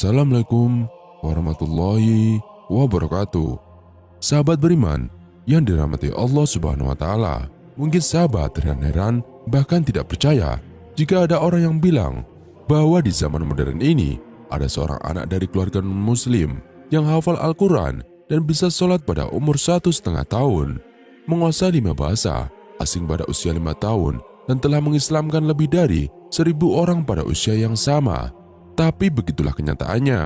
Assalamualaikum warahmatullahi wabarakatuh. Sahabat beriman yang dirahmati Allah Subhanahu wa Ta'ala, mungkin sahabat terheran-heran bahkan tidak percaya jika ada orang yang bilang bahwa di zaman modern ini ada seorang anak dari keluarga non-muslim yang hafal Al-Quran dan bisa sholat pada umur 1,5 tahun, menguasai 5 bahasa asing pada usia 5 tahun, dan telah mengislamkan lebih dari 1.000 orang pada usia yang sama. Tapi begitulah kenyataannya,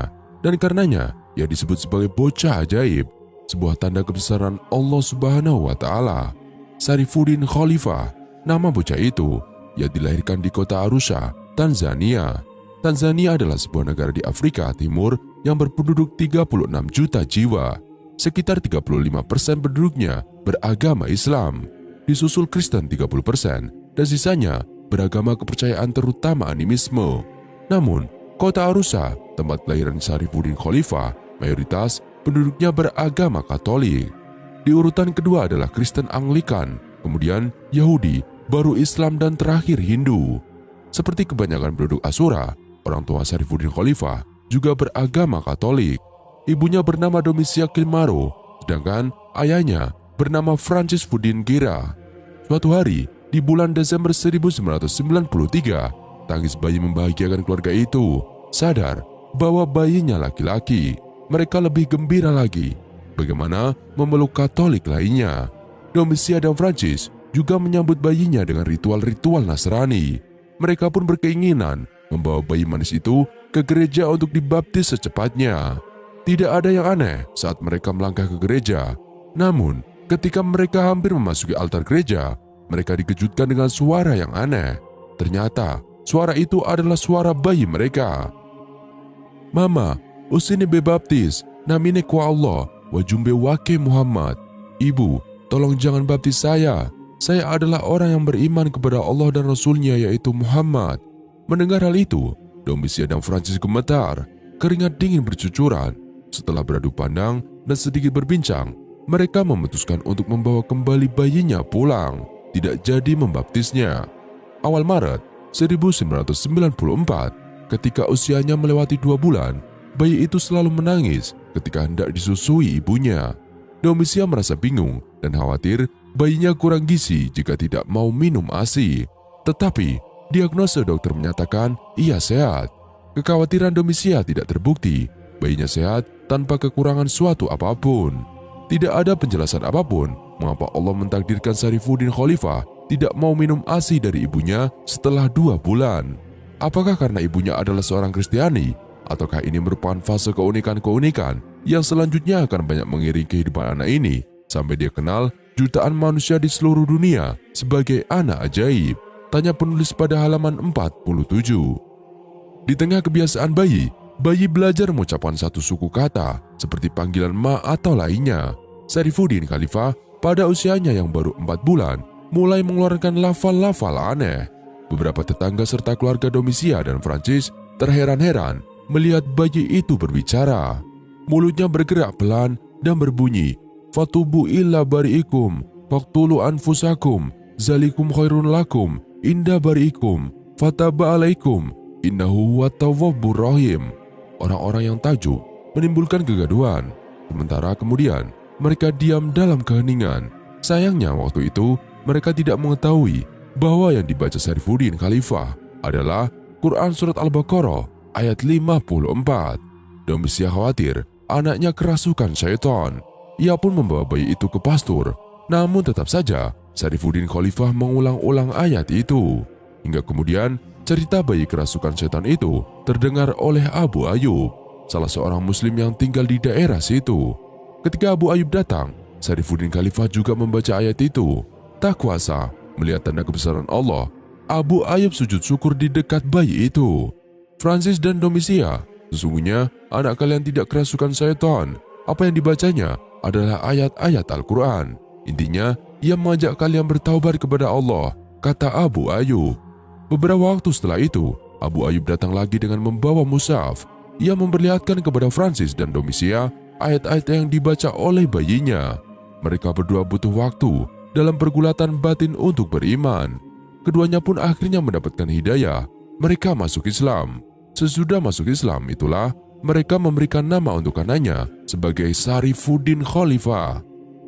dan karenanya ia disebut sebagai bocah ajaib, sebuah tanda kebesaran Allah Subhanahu wa Ta'ala. Sarifuddin Khalifah, nama bocah itu. Ia dilahirkan di kota Arusha, Tanzania. Tanzania adalah sebuah negara di Afrika Timur yang berpenduduk 36 juta jiwa. Sekitar 35% penduduknya beragama Islam, disusul Kristen 30%, dan sisanya beragama kepercayaan terutama animisme. Namun, kota Arusha, tempat kelahiran Sarifuddin Khalifah, mayoritas penduduknya beragama Katolik. Di urutan kedua adalah Kristen Anglikan, kemudian Yahudi, baru Islam, dan terakhir Hindu. Seperti kebanyakan penduduk Asura, orang tua Sarifuddin Khalifah juga beragama Katolik. Ibunya bernama Domisia Kilmaro, sedangkan ayahnya bernama Francis Fuddin Gira. Suatu hari, di bulan Desember 1993, tangis bayi membahagiakan keluarga itu. Sadar bahwa bayinya laki-laki, mereka lebih gembira lagi. Bagaimana memeluk Katolik lainnya? Domisia dan Francis juga menyambut bayinya dengan ritual-ritual Nasrani. Mereka pun berkeinginan membawa bayi manis itu ke gereja untuk dibaptis secepatnya. Tidak ada yang aneh saat mereka melangkah ke gereja. Namun, ketika mereka hampir memasuki altar gereja, mereka dikejutkan dengan suara yang aneh. Ternyata, suara itu adalah suara bayi mereka. "Mama, usini bebaptis, namine kwa Allah, wajumbe wake Muhammad." "Ibu, tolong jangan baptis saya. Saya adalah orang yang beriman kepada Allah dan Rasulnya, yaitu Muhammad." Mendengar hal itu, Domisia dan Francis gemetar, keringat dingin bercucuran. Setelah beradu pandang dan sedikit berbincang, mereka memutuskan untuk membawa kembali bayinya pulang, tidak jadi membaptisnya. Awal Maret 1994, ketika usianya melewati 2 bulan, bayi itu selalu menangis ketika hendak disusui ibunya. Domisia merasa bingung dan khawatir bayinya kurang gizi jika tidak mau minum ASI. Tetapi, diagnosa dokter menyatakan ia sehat. Kekhawatiran Domisia tidak terbukti, bayinya sehat tanpa kekurangan suatu apapun. Tidak ada penjelasan apapun mengapa Allah mentakdirkan Sarifuddin Khalifah tidak mau minum ASI dari ibunya setelah 2 bulan. Apakah karena ibunya adalah seorang Kristiani, ataukah ini merupakan fase keunikan-keunikan yang selanjutnya akan banyak mengiringi kehidupan anak ini sampai dia kenal jutaan manusia di seluruh dunia sebagai anak ajaib? Tanya penulis pada halaman 47. Di tengah kebiasaan bayi belajar mengucapkan satu suku kata seperti panggilan ma atau lainnya. Sarifuddin Khalifah pada usianya yang baru 4 bulan mulai mengeluarkan lafal-lafal aneh. Beberapa tetangga serta keluarga Domisia dan Francis terheran-heran melihat bayi itu berbicara. Mulutnya bergerak pelan dan berbunyi, "Fatubu illa bari'ikum, faqtulu anfusakum, zalikum khairun lakum, inda bari'ikum, fataba alaikum, innahu huwa tawwabur rahim." Orang-orang yang takjub menimbulkan kegaduhan. Sementara kemudian mereka diam dalam keheningan. Sayangnya waktu itu mereka tidak mengetahui bahwa yang dibaca Sarifuddin Khalifah adalah Quran Surat Al-Baqarah ayat 54. Domisia khawatir anaknya kerasukan syaitan. Ia pun membawa bayi itu ke pastur. Namun tetap saja Sarifuddin Khalifah mengulang-ulang ayat itu. Hingga kemudian cerita bayi kerasukan setan itu terdengar oleh Abu Ayub, salah seorang muslim yang tinggal di daerah situ. Ketika Abu Ayub datang, Sarifuddin Khalifah juga membaca ayat itu. Tak kuasa melihat tanda kebesaran Allah, Abu Ayub sujud syukur di dekat bayi itu. "Francis dan Domisia, sesungguhnya anak kalian tidak kerasukan syaitan. Apa yang dibacanya adalah ayat-ayat Al-Quran. Intinya, ia mengajak kalian bertaubat kepada Allah," kata Abu Ayub. Beberapa waktu setelah itu, Abu Ayub datang lagi dengan membawa mushaf. Ia memperlihatkan kepada Francis dan Domisia ayat-ayat yang dibaca oleh bayinya. Mereka berdua butuh waktu dalam pergulatan batin untuk beriman. Keduanya pun akhirnya mendapatkan hidayah. Mereka masuk Islam. Sesudah masuk Islam itulah mereka memberikan nama untuk anaknya sebagai Syarifuddin Khalifah.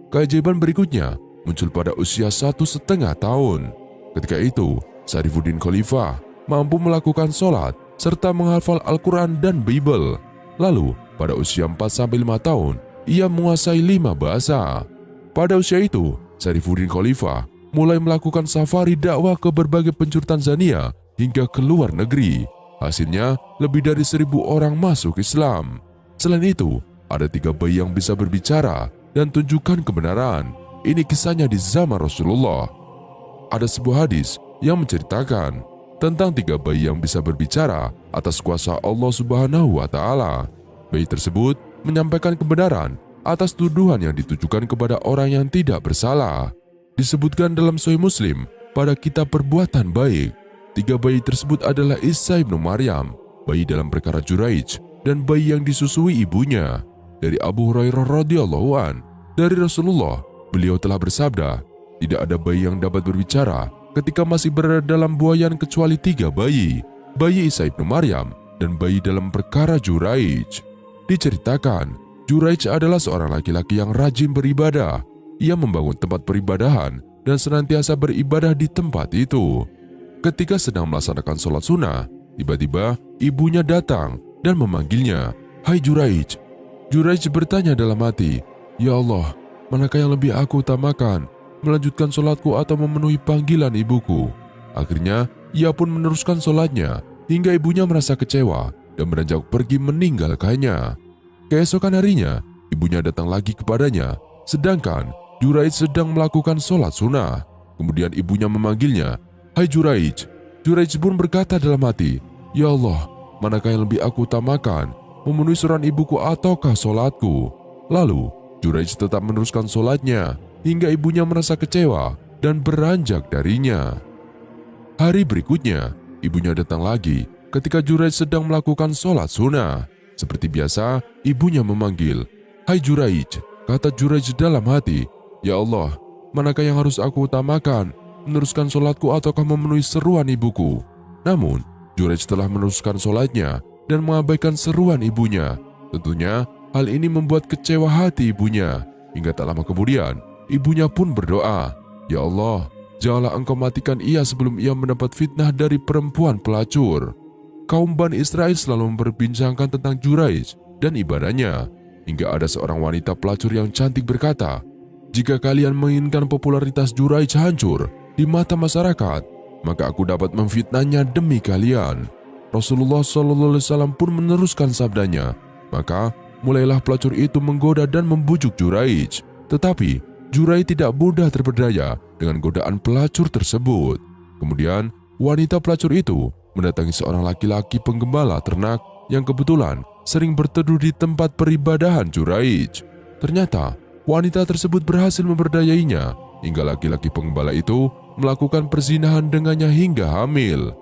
Keajaiban berikutnya muncul pada usia 1,5 tahun. Ketika itu, Syarifuddin Khalifah mampu melakukan sholat serta menghafal Al-Quran dan Bible. Lalu, pada usia 4-5 tahun, ia menguasai 5 bahasa. Pada usia itu, Syarifuddin Khalifah mulai melakukan safari dakwah ke berbagai penjuru Tanzania hingga ke luar negeri. Hasilnya, lebih dari 1.000 orang masuk Islam. Selain itu, ada 3 bayi yang bisa berbicara dan tunjukkan kebenaran. Ini kisahnya di zaman Rasulullah. Ada sebuah hadis yang menceritakan tentang 3 bayi yang bisa berbicara atas kuasa Allah Subhanahu wa Ta'ala. Bayi tersebut menyampaikan kebenaran atas tuduhan yang ditujukan kepada orang yang tidak bersalah. Disebutkan dalam Sahih Muslim pada kitab Perbuatan Baik. 3 bayi tersebut adalah Isa ibnu Maryam, bayi dalam perkara Juraij, dan bayi yang disusui ibunya. Dari Abu Hurairah radhiyallahu an, dari Rasulullah, beliau telah bersabda, tidak ada bayi yang dapat berbicara ketika masih berada dalam buayan kecuali 3 bayi, bayi Isa ibnu Maryam dan bayi dalam perkara Juraij. Diceritakan, Juraij adalah seorang laki-laki yang rajin beribadah. Ia membangun tempat peribadahan dan senantiasa beribadah di tempat itu. Ketika sedang melaksanakan sholat sunnah, tiba-tiba ibunya datang dan memanggilnya, "Hai Juraij." Juraij bertanya dalam hati, "Ya Allah, manakah yang lebih aku utamakan, melanjutkan sholatku atau memenuhi panggilan ibuku?" Akhirnya, ia pun meneruskan sholatnya hingga ibunya merasa kecewa dan beranjak pergi meninggalkannya. Keesokan harinya, ibunya datang lagi kepadanya, sedangkan Juraij sedang melakukan sholat sunnah. Kemudian ibunya memanggilnya, "Hai Juraij." Juraij pun berkata dalam hati, "Ya Allah, manakah yang lebih aku utamakan, memenuhi suruhan ibuku ataukah sholatku?" Lalu, Juraij tetap meneruskan sholatnya hingga ibunya merasa kecewa dan beranjak darinya. Hari berikutnya, ibunya datang lagi ketika Juraij sedang melakukan sholat sunnah. Seperti biasa, ibunya memanggil, "Hai Juraij." Kata Juraij dalam hati, "Ya Allah, manakah yang harus aku utamakan, meneruskan sholatku ataukah memenuhi seruan ibuku?" Namun, Juraij telah meneruskan sholatnya dan mengabaikan seruan ibunya. Tentunya, hal ini membuat kecewa hati ibunya. Hingga tak lama kemudian, ibunya pun berdoa, "Ya Allah, janganlah Engkau matikan ia sebelum ia mendapat fitnah dari perempuan pelacur." Kaum Bani Israel selalu memperbincangkan tentang Juraij dan ibadahnya. Hingga ada seorang wanita pelacur yang cantik berkata, "Jika kalian menginginkan popularitas Juraij hancur di mata masyarakat, maka aku dapat memfitnahnya demi kalian." Rasulullah SAW pun meneruskan sabdanya, maka mulailah pelacur itu menggoda dan membujuk Juraij. Tetapi Juraij tidak mudah terperdaya dengan godaan pelacur tersebut. Kemudian wanita pelacur itu mendatangi seorang laki-laki penggembala ternak yang kebetulan sering berteduh di tempat peribadahan Juraij. Ternyata wanita tersebut berhasil memperdayainya hingga laki-laki penggembala itu melakukan perzinahan dengannya hingga hamil.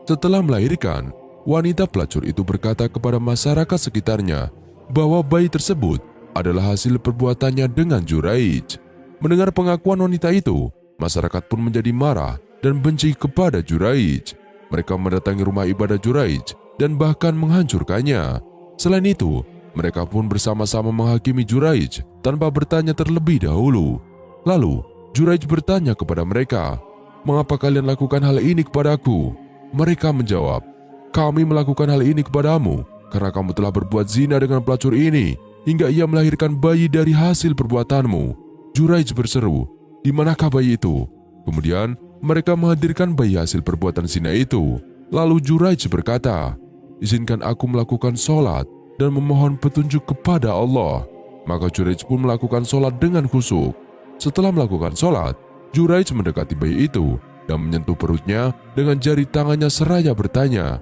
Setelah melahirkan, wanita pelacur itu berkata kepada masyarakat sekitarnya bahwa bayi tersebut adalah hasil perbuatannya dengan Juraij. Mendengar pengakuan wanita itu, masyarakat pun menjadi marah dan benci kepada Juraij. Mereka mendatangi rumah ibadah Juraij dan bahkan menghancurkannya. Selain itu, mereka pun bersama-sama menghakimi Juraij tanpa bertanya terlebih dahulu. Lalu, Juraij bertanya kepada mereka, "Mengapa kalian lakukan hal ini kepadaku?" Mereka menjawab, "Kami melakukan hal ini kepadamu karena kamu telah berbuat zina dengan pelacur ini hingga ia melahirkan bayi dari hasil perbuatanmu." Juraij berseru, "Di manakah bayi itu?" Kemudian mereka menghadirkan bayi hasil perbuatan zina itu. Lalu Juraij berkata, "Izinkan aku melakukan sholat dan memohon petunjuk kepada Allah." Maka Juraij pun melakukan sholat dengan khusyuk. Setelah melakukan sholat, Juraij mendekati bayi itu dan menyentuh perutnya dengan jari tangannya seraya bertanya,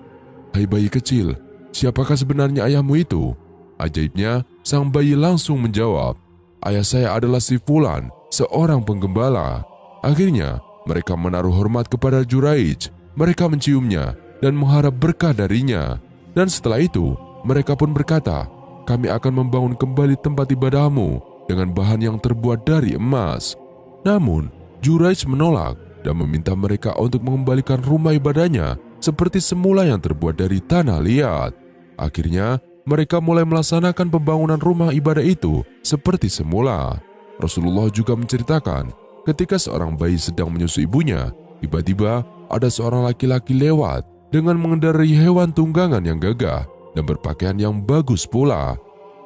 "Hai bayi kecil, siapakah sebenarnya ayahmu itu?" Ajaibnya, sang bayi langsung menjawab, "Ayah saya adalah si Fulan, seorang penggembala." Akhirnya, mereka menaruh hormat kepada Juraij. Mereka menciumnya dan mengharap berkah darinya. Dan setelah itu, mereka pun berkata, "Kami akan membangun kembali tempat ibadahmu dengan bahan yang terbuat dari emas." Namun, Juraij menolak dan meminta mereka untuk mengembalikan rumah ibadahnya seperti semula yang terbuat dari tanah liat. Akhirnya, mereka mulai melaksanakan pembangunan rumah ibadah itu seperti semula. Rasulullah juga menceritakan, ketika seorang bayi sedang menyusui ibunya, tiba-tiba ada seorang laki-laki lewat dengan mengendarai hewan tunggangan yang gagah dan berpakaian yang bagus pula.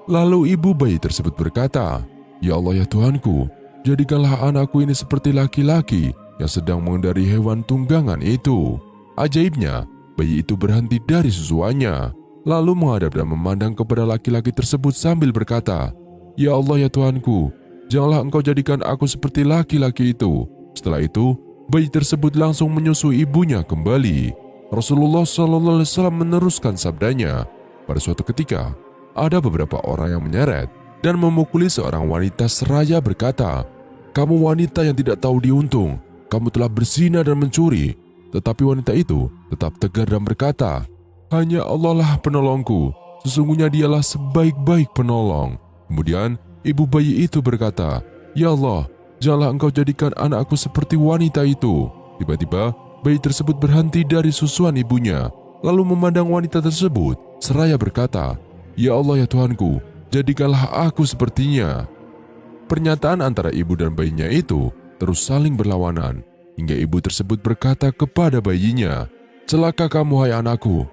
Lalu ibu bayi tersebut berkata, "Ya Allah ya Tuhanku, jadikanlah anakku ini seperti laki-laki yang sedang mengendarai hewan tunggangan itu." Ajaibnya, bayi itu berhenti dari susuannya, lalu menghadap dan memandang kepada laki-laki tersebut sambil berkata, "Ya Allah ya Tuhanku, janganlah engkau jadikan aku seperti laki-laki itu." Setelah itu, bayi tersebut langsung menyusui ibunya kembali. Rasulullah SAW meneruskan sabdanya, pada suatu ketika, ada beberapa orang yang menyeret dan memukuli seorang wanita seraya berkata, "Kamu wanita yang tidak tahu diuntung, kamu telah berzina dan mencuri." Tetapi wanita itu tetap tegar dan berkata, "Hanya Allah lah penolongku, sesungguhnya dialah sebaik-baik penolong." Kemudian ibu bayi itu berkata, "Ya Allah, janganlah engkau jadikan anakku seperti wanita itu." Tiba-tiba bayi tersebut berhenti dari susuan ibunya, lalu memandang wanita tersebut seraya berkata, "Ya Allah ya Tuhanku, jadikanlah aku sepertinya." Pernyataan antara ibu dan bayinya itu terus saling berlawanan, hingga ibu tersebut berkata kepada bayinya, "Celaka kamu hai anakku.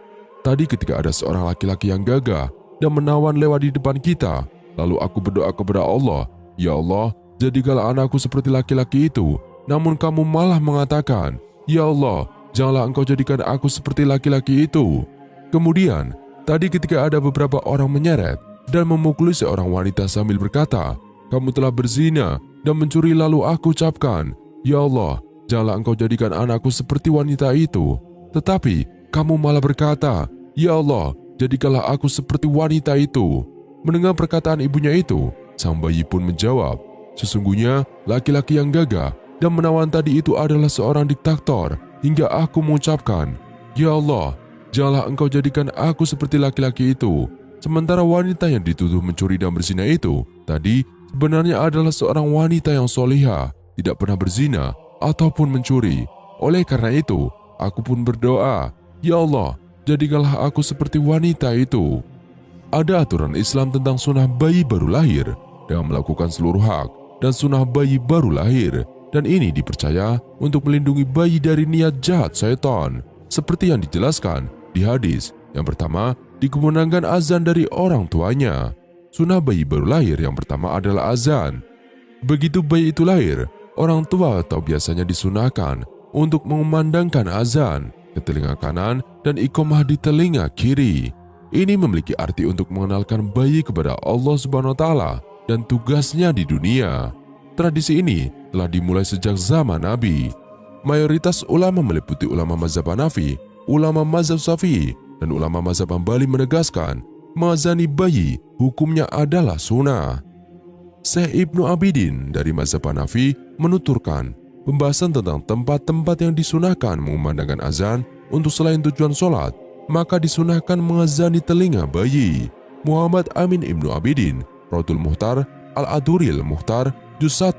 Tadi ketika ada seorang laki-laki yang gagah dan menawan lewat di depan kita, lalu aku berdoa kepada Allah, 'Ya Allah, jadikanlah anakku seperti laki-laki itu.' Namun kamu malah mengatakan, 'Ya Allah, janganlah engkau jadikan aku seperti laki-laki itu.'" Kemudian, tadi ketika ada beberapa orang menyeret dan memukuli seorang wanita sambil berkata, "Kamu telah berzina dan mencuri," lalu aku ucapkan, "Ya Allah, janganlah engkau jadikan anakku seperti wanita itu." Tetapi kamu malah berkata, "Ya Allah, jadikanlah aku seperti wanita itu." Mendengar perkataan ibunya itu, sang bayi pun menjawab, "Sesungguhnya laki-laki yang gagah dan menawan tadi itu adalah seorang diktator, hingga aku mengucapkan, 'Ya Allah, janganlah engkau jadikan aku seperti laki-laki itu.'" Sementara wanita yang dituduh mencuri dan berzina itu tadi sebenarnya adalah seorang wanita yang solihah, tidak pernah berzina ataupun mencuri. Oleh karena itu, aku pun berdoa, "Ya Allah, jadikanlah aku seperti wanita itu." Ada aturan Islam tentang sunnah bayi baru lahir dengan melakukan seluruh hak dan sunnah bayi baru lahir, dan ini dipercaya untuk melindungi bayi dari niat jahat syaitan, seperti yang dijelaskan di hadis. Yang pertama, dikumandangkan azan dari orang tuanya. Sunnah bayi baru lahir yang pertama adalah azan. Begitu bayi itu lahir, orang tua atau biasanya disunahkan untuk mengumandangkan azan ke telinga kanan dan iqamah di telinga kiri. Ini memiliki arti untuk mengenalkan bayi kepada Allah Subhanahu wa Ta'ala dan tugasnya di dunia. Tradisi ini telah dimulai sejak zaman Nabi. Mayoritas ulama meliputi ulama mazhab Hanafi, ulama mazhab Syafi'i, dan ulama mazhab Hambali menegaskan mengazani bayi hukumnya adalah sunnah. Syekh Ibnu Abidin dari mazhab Hanafi menuturkan pembahasan tentang tempat-tempat yang disunahkan mengumandangkan azan untuk selain tujuan sholat, maka disunahkan mengazani telinga bayi. Muhammad Amin Ibnu Abidin, Raudhul Muhtar, Al-Aduril Muhtar, Juz 1,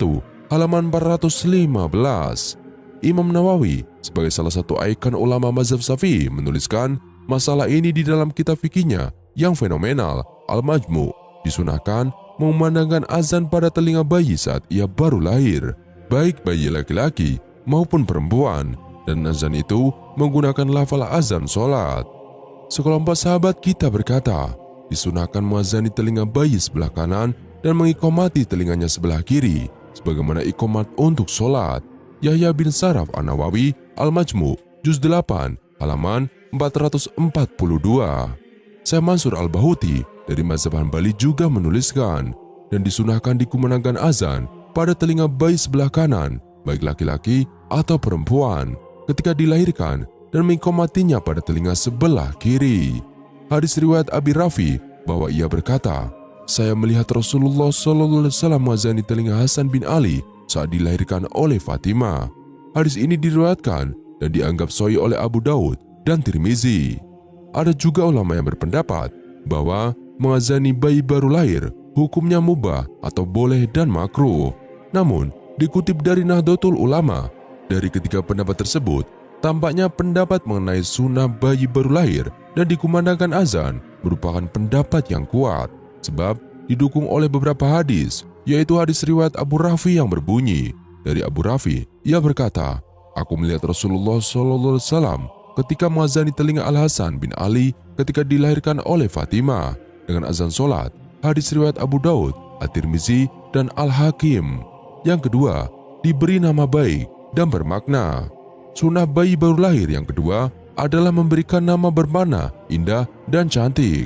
halaman 415. Imam Nawawi sebagai salah satu ikon ulama mazhab Syafi'i menuliskan masalah ini di dalam kitab fikihnya yang fenomenal, Al-Majmu'. Disunahkan mengumandangkan azan pada telinga bayi saat ia baru lahir, baik bayi laki-laki maupun perempuan, dan azan itu menggunakan lafal azan sholat. Sekelompok sahabat kita berkata, disunahkan mengazani telinga bayi sebelah kanan dan mengiqamati telinganya sebelah kiri, sebagaimana iqamat untuk sholat. Yahya bin Saraf An-Nawawi, Al-Majmu', Juz 8, halaman 442. Syekh Mansur Al-Bahuti dari mazhab Hambali juga menuliskan, dan disunahkan dikumandangkan azan pada telinga bayi sebelah kanan, baik laki-laki atau perempuan, ketika dilahirkan, dan mengiqamatinya pada telinga sebelah kiri. Hadis riwayat Abi Rafi bahwa ia berkata, "Saya melihat Rasulullah SAW mengazani telinga Hasan bin Ali saat dilahirkan oleh Fatimah." Hadis ini diriwayatkan dan dianggap sahih oleh Abu Daud dan Tirmizi. Ada juga ulama yang berpendapat bahwa mengazani bayi baru lahir hukumnya mubah atau boleh dan makruh. Namun, dikutip dari Nahdlatul Ulama, dari ketiga pendapat tersebut, Tampaknya pendapat mengenai sunnah bayi baru lahir dan dikumandangkan azan merupakan pendapat yang kuat, sebab didukung oleh beberapa hadis, yaitu hadis riwayat Abu Rafi yang berbunyi, dari Abu Rafi, ia berkata, "Aku melihat Rasulullah SAW ketika mengazani telinga Al-Hasan bin Ali ketika dilahirkan oleh Fatimah dengan azan solat." Hadis riwayat Abu Daud, At-Tirmizi, dan Al-Hakim. Yang kedua, diberi nama baik dan bermakna. Sunnah bayi baru lahir yang kedua adalah memberikan nama bermakna indah dan cantik.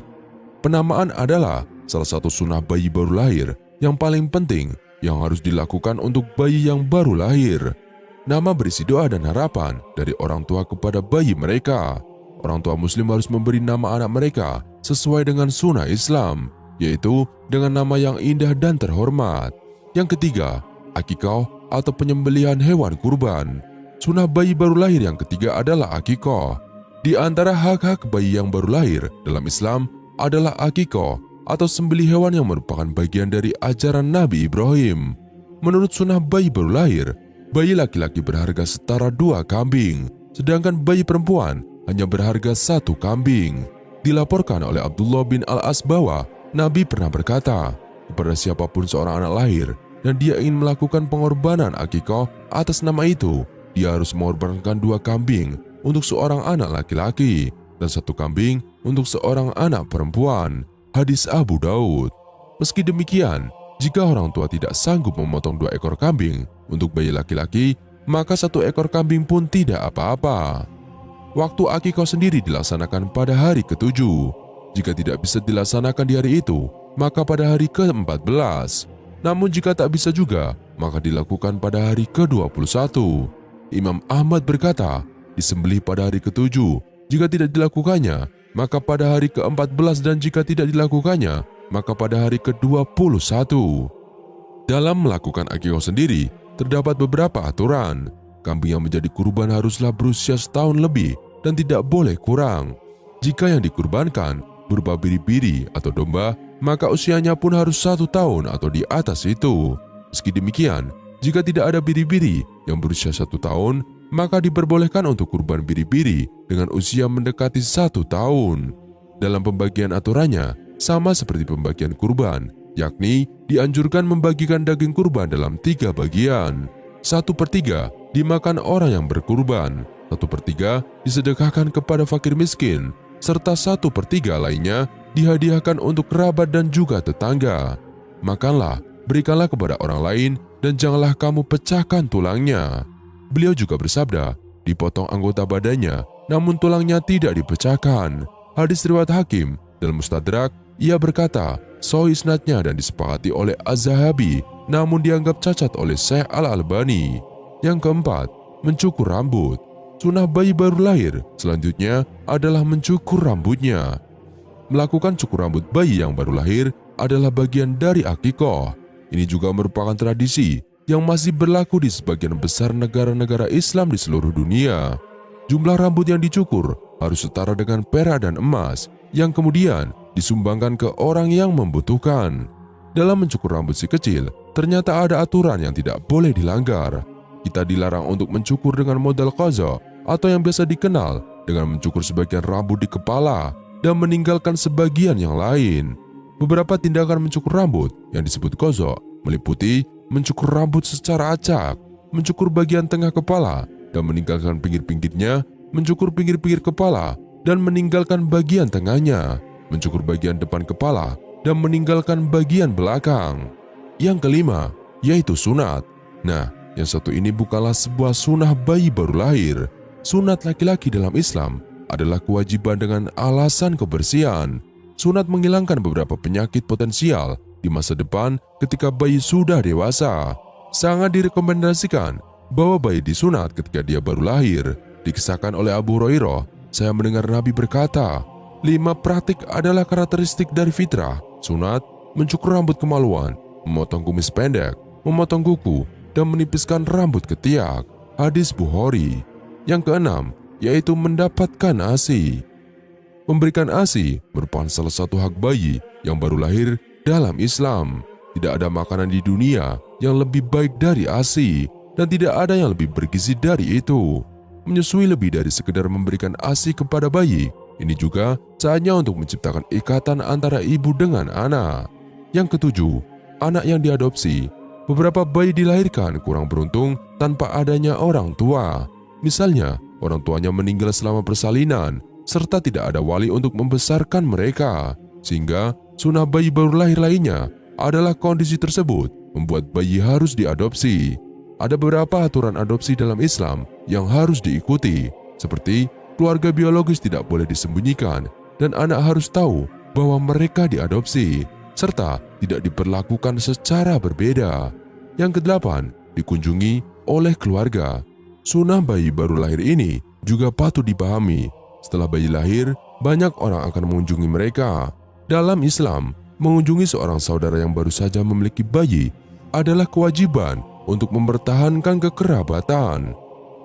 Penamaan adalah salah satu sunnah bayi baru lahir yang paling penting yang harus dilakukan untuk bayi yang baru lahir. Nama berisi doa dan harapan dari orang tua kepada bayi mereka. Orang tua muslim harus memberi nama anak mereka sesuai dengan sunnah Islam, yaitu dengan nama yang indah dan terhormat. Yang ketiga, akikah atau penyembelihan hewan kurban. Sunnah bayi baru lahir yang ketiga adalah akikah. Di antara hak-hak bayi yang baru lahir dalam Islam adalah akikah atau sembelih hewan yang merupakan bagian dari ajaran Nabi Ibrahim. Menurut sunnah bayi baru lahir, bayi laki-laki berharga setara 2 kambing, sedangkan bayi perempuan hanya berharga 1 kambing. Dilaporkan oleh Abdullah bin Al-As bahwa Nabi pernah berkata, kepada siapapun seorang anak lahir dan dia ingin melakukan pengorbanan akikah atas nama itu, dia harus mengorbankan 2 kambing untuk seorang anak laki-laki dan 1 kambing untuk seorang anak perempuan. Hadis Abu Daud. Meski demikian, jika orang tua tidak sanggup memotong 2 ekor kambing untuk bayi laki-laki, maka 1 ekor kambing pun tidak apa-apa. Waktu akikah sendiri dilaksanakan pada hari ke-7. Jika tidak bisa dilaksanakan di hari itu, maka pada hari ke-14. Namun jika tak bisa juga, maka dilakukan pada hari ke-21. Imam Ahmad berkata, disembelih pada hari ke-7. Jika tidak dilakukannya, maka pada hari ke-14, dan jika tidak dilakukannya, maka pada hari ke-21. Dalam melakukan akikah sendiri, terdapat beberapa aturan. Kambing yang menjadi kurban haruslah berusia setahun lebih dan tidak boleh kurang. Jika yang dikurbankan berupa biri-biri atau domba, maka usianya pun harus 1 tahun atau di atas itu. Meski demikian, jika tidak ada biri-biri yang berusia 1 tahun, maka diperbolehkan untuk kurban biri-biri dengan usia mendekati 1 tahun. Dalam pembagian aturannya, sama seperti pembagian kurban, yakni dianjurkan membagikan daging kurban dalam 3 bagian. 1/3 dimakan orang yang berkurban, 1/3 disedekahkan kepada fakir miskin, serta 1/3 lainnya dihadiahkan untuk kerabat dan juga tetangga. Makanlah, berikanlah kepada orang lain, dan janganlah kamu pecahkan tulangnya. Beliau juga bersabda, dipotong anggota badannya, namun tulangnya tidak dipecahkan. Hadis riwayat Hakim dalam Mustadrak, ia berkata, sahih isnadnya dan disepakati oleh Az-Zahabi, namun dianggap cacat oleh Syekh Al-Albani. Yang keempat, mencukur rambut. Sunnah bayi baru lahir selanjutnya adalah mencukur rambutnya. Melakukan cukur rambut bayi yang baru lahir adalah bagian dari akikah. Ini juga merupakan tradisi yang masih berlaku di sebagian besar negara-negara Islam di seluruh dunia. Jumlah rambut yang dicukur harus setara dengan perak dan emas yang kemudian disumbangkan ke orang yang membutuhkan. Dalam mencukur rambut si kecil, ternyata ada aturan yang tidak boleh dilanggar. Kita dilarang untuk mencukur dengan modal qaza atau yang biasa dikenal dengan mencukur sebagian rambut di kepala dan meninggalkan sebagian yang lain. Beberapa tindakan mencukur rambut yang disebut qaza meliputi mencukur rambut secara acak, mencukur bagian tengah kepala dan meninggalkan pinggir-pinggirnya, mencukur pinggir-pinggir kepala dan meninggalkan bagian tengahnya, mencukur bagian depan kepala dan meninggalkan bagian belakang. Yang kelima, yaitu sunat. Nah, yang satu ini bukanlah sebuah sunnah bayi baru lahir. Sunat laki-laki dalam Islam adalah kewajiban dengan alasan kebersihan. Sunat menghilangkan beberapa penyakit potensial di masa depan ketika bayi sudah dewasa. Sangat direkomendasikan bahwa bayi disunat ketika dia baru lahir. Dikisahkan oleh Abu Hurairah, saya mendengar Nabi berkata, 5 praktik adalah karakteristik dari fitrah. Sunat, mencukur rambut kemaluan, memotong kumis pendek, memotong kuku, dan menipiskan rambut ketiak. Hadis Bukhari. Yang keenam, yaitu mendapatkan ASI. Memberikan ASI merupakan salah satu hak bayi yang baru lahir dalam Islam. Tidak ada makanan di dunia yang lebih baik dari ASI, dan tidak ada yang lebih bergizi dari itu. menyusui lebih dari sekedar memberikan ASI kepada bayi. Ini juga saatnya untuk menciptakan ikatan antara ibu dengan anak. Yang ketujuh, anak yang diadopsi. Beberapa bayi dilahirkan kurang beruntung tanpa adanya orang tua. Misalnya, orang tuanya meninggal selama persalinan, serta tidak ada wali untuk membesarkan mereka. Sehingga sunah bayi baru lahir lainnya adalah kondisi tersebut membuat bayi harus diadopsi. Ada beberapa aturan adopsi dalam Islam yang harus diikuti, seperti keluarga biologis tidak boleh disembunyikan dan anak harus tahu bahwa mereka diadopsi, serta tidak diperlakukan secara berbeda. Yang kedelapan, dikunjungi oleh keluarga. Sunah bayi baru lahir ini juga patut dipahami. Setelah bayi lahir, banyak orang akan mengunjungi mereka. Dalam Islam, mengunjungi seorang saudara yang baru saja memiliki bayi adalah kewajiban untuk mempertahankan kekerabatan.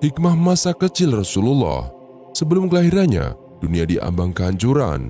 Hikmah masa kecil Rasulullah. Sebelum kelahirannya, dunia diambang kehancuran.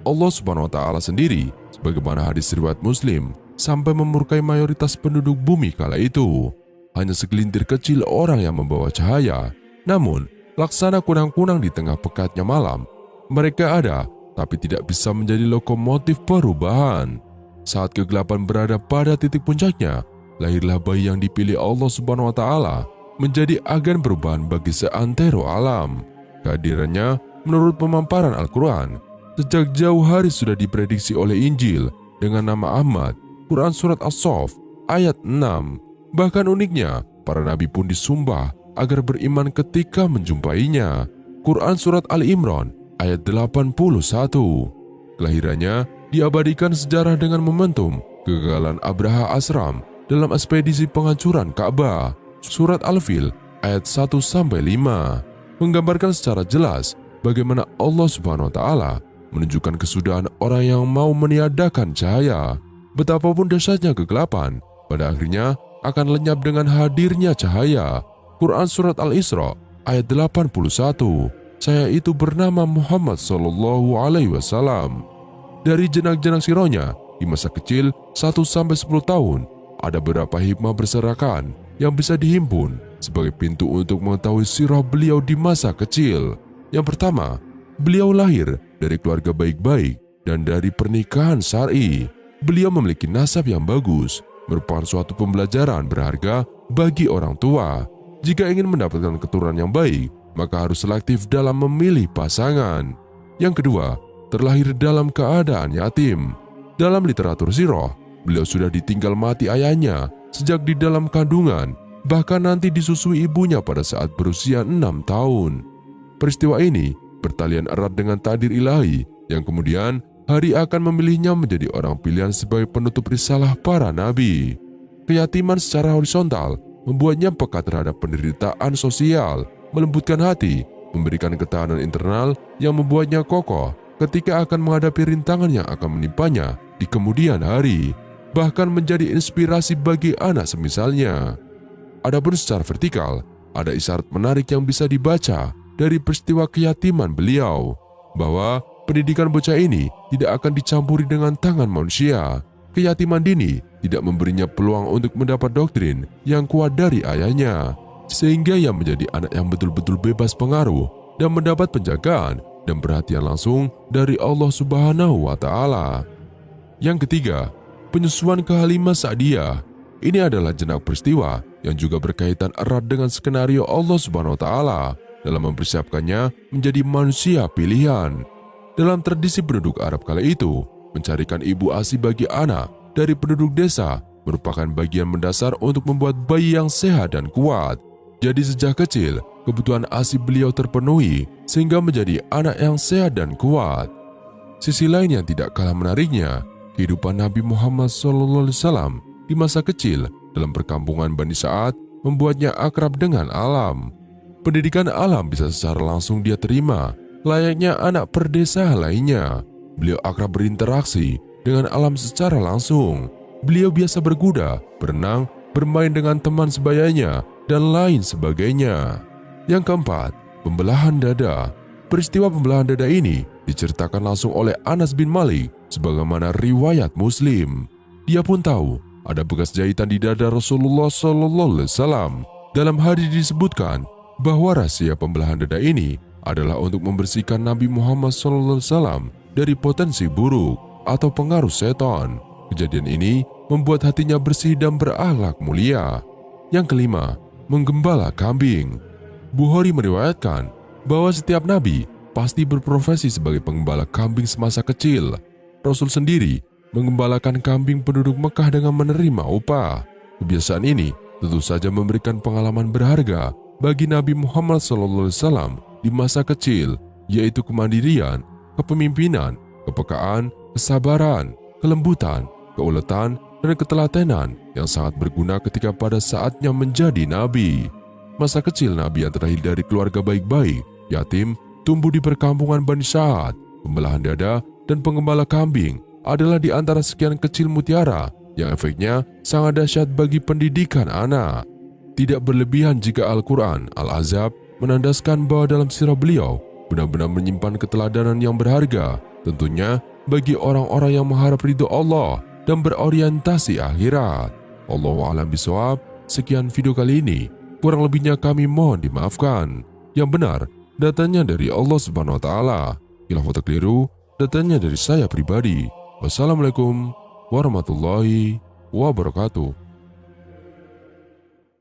Allah Subhanahu wa Ta'ala sendiri, sebagaimana hadis riwayat Muslim, sampai memurkai mayoritas penduduk bumi kala itu. Hanya segelintir kecil orang yang membawa cahaya. Namun, laksana kunang-kunang di tengah pekatnya malam. Mereka ada, tapi tidak bisa menjadi lokomotif perubahan. Saat kegelapan berada pada titik puncaknya, lahirlah bayi yang dipilih Allah Subhanahu wa Ta'ala menjadi agen perubahan bagi seantero alam. Kehadirannya, menurut pemaparan Al-Quran, sejak jauh hari sudah diprediksi oleh Injil dengan nama Ahmad. Quran Surat As-Saff ayat 6. Bahkan uniknya, para nabi pun disumpah agar beriman ketika menjumpainya. Quran Surat Al-Imran ayat 81. Kelahirannya diabadikan sejarah dengan momentum kegagalan Abraha Asram dalam ekspedisi penghancuran Ka'bah. Surat Al-Fil ayat 1-5 menggambarkan secara jelas bagaimana Allah Subhanahu wa Ta'ala menunjukkan kesudahan orang yang mau meniadakan cahaya. Betapapun dahsyatnya kegelapan, pada akhirnya akan lenyap dengan hadirnya cahaya. Quran Surat Al-Isra ayat 81. Cahaya itu bernama Muhammad Sallallahu Alaihi Wasallam. Dari jenak-jenak sironya di masa kecil 1-10 tahun, ada beberapa hikmah berserakan yang bisa dihimpun sebagai pintu untuk mengetahui sirah beliau di masa kecil. Yang pertama, beliau lahir dari keluarga baik-baik dan dari pernikahan syar'i. Beliau memiliki nasab yang bagus, merupakan suatu pembelajaran berharga bagi orang tua. Jika ingin mendapatkan keturunan yang baik, maka harus selektif dalam memilih pasangan. Yang kedua, terlahir dalam keadaan yatim. Dalam literatur sirah, beliau sudah ditinggal mati ayahnya sejak di dalam kandungan, bahkan nanti disusui ibunya pada saat berusia 6 tahun. Peristiwa ini bertalian erat dengan takdir ilahi yang kemudian hari akan memilihnya menjadi orang pilihan sebagai penutup risalah para nabi. Keyatiman secara horizontal membuatnya peka terhadap penderitaan sosial, melembutkan hati, memberikan ketahanan internal yang membuatnya kokoh ketika akan menghadapi rintangan yang akan menimpanya di kemudian hari, bahkan menjadi inspirasi bagi anak semisalnya. Adapun secara vertikal, ada isyarat menarik yang bisa dibaca dari peristiwa keyatiman beliau, bahwa pendidikan bocah ini tidak akan dicampuri dengan tangan manusia. Keyatiman dini tidak memberinya peluang untuk mendapat doktrin yang kuat dari ayahnya, sehingga ia menjadi anak yang betul-betul bebas pengaruh dan mendapat penjagaan dan perhatian langsung dari Allah Subhanahu wa Ta'ala. Yang ketiga, penyusuan ke Halimah Sa'diyah. Ini adalah jenak peristiwa yang juga berkaitan erat dengan skenario Allah Subhanahu wa Ta'ala dalam mempersiapkannya menjadi manusia pilihan. Dalam tradisi penduduk Arab kala itu, mencarikan ibu ASI bagi anak dari penduduk desa merupakan bagian mendasar untuk membuat bayi yang sehat dan kuat. Jadi sejak kecil, kebutuhan ASI beliau terpenuhi sehingga menjadi anak yang sehat dan kuat. Sisi lain yang tidak kalah menariknya, kehidupan Nabi Muhammad SAW di masa kecil dalam perkampungan Bani Sa'ad membuatnya akrab dengan alam. Pendidikan alam bisa secara langsung dia terima, layaknya anak perdesa lainnya. Beliau akrab berinteraksi dengan alam secara langsung. Beliau biasa berkuda, berenang, bermain dengan teman sebayanya, dan lain sebagainya. Yang keempat, pembelahan dada. Peristiwa pembelahan dada ini diceritakan langsung oleh Anas bin Malik sebagaimana riwayat Muslim. Dia pun tahu ada bekas jahitan di dada Rasulullah SAW. Dalam hadis disebutkan, bahwa rahasia pembelahan dada ini adalah untuk membersihkan Nabi Muhammad SAW dari potensi buruk atau pengaruh setan. Kejadian ini membuat hatinya bersih dan berakhlak mulia. Yang kelima, menggembala kambing. Bukhari meriwayatkan bahwa setiap nabi pasti berprofesi sebagai penggembala kambing semasa kecil. Rasul sendiri menggembalakan kambing penduduk Mekah dengan menerima upah. Kebiasaan ini tentu saja memberikan pengalaman berharga bagi Nabi Muhammad SAW di masa kecil, yaitu kemandirian, kepemimpinan, kepekaan, kesabaran, kelembutan, keuletan, dan ketelatenan yang sangat berguna ketika pada saatnya menjadi nabi. Masa kecil Nabi yang terlahir dari keluarga baik-baik, yatim, tumbuh di perkampungan Bani Sa'ad, pembelahan dada, dan penggembala kambing adalah di antara sekian kecil mutiara yang efeknya sangat dahsyat bagi pendidikan anak. Tidak berlebihan jika Al-Quran, Al-Ahzab, menandaskan bahwa dalam sirah beliau benar-benar menyimpan keteladanan yang berharga, tentunya bagi orang-orang yang mengharap ridho Allah dan berorientasi akhirat. Allahu a'lam bishawab. Sekian video kali ini. Kurang lebihnya kami mohon dimaafkan. Yang benar, datanya dari Allah Subhanahu wa Ta'ala. Bila foto keliru, datanya dari saya pribadi. Wassalamualaikum warahmatullahi wabarakatuh.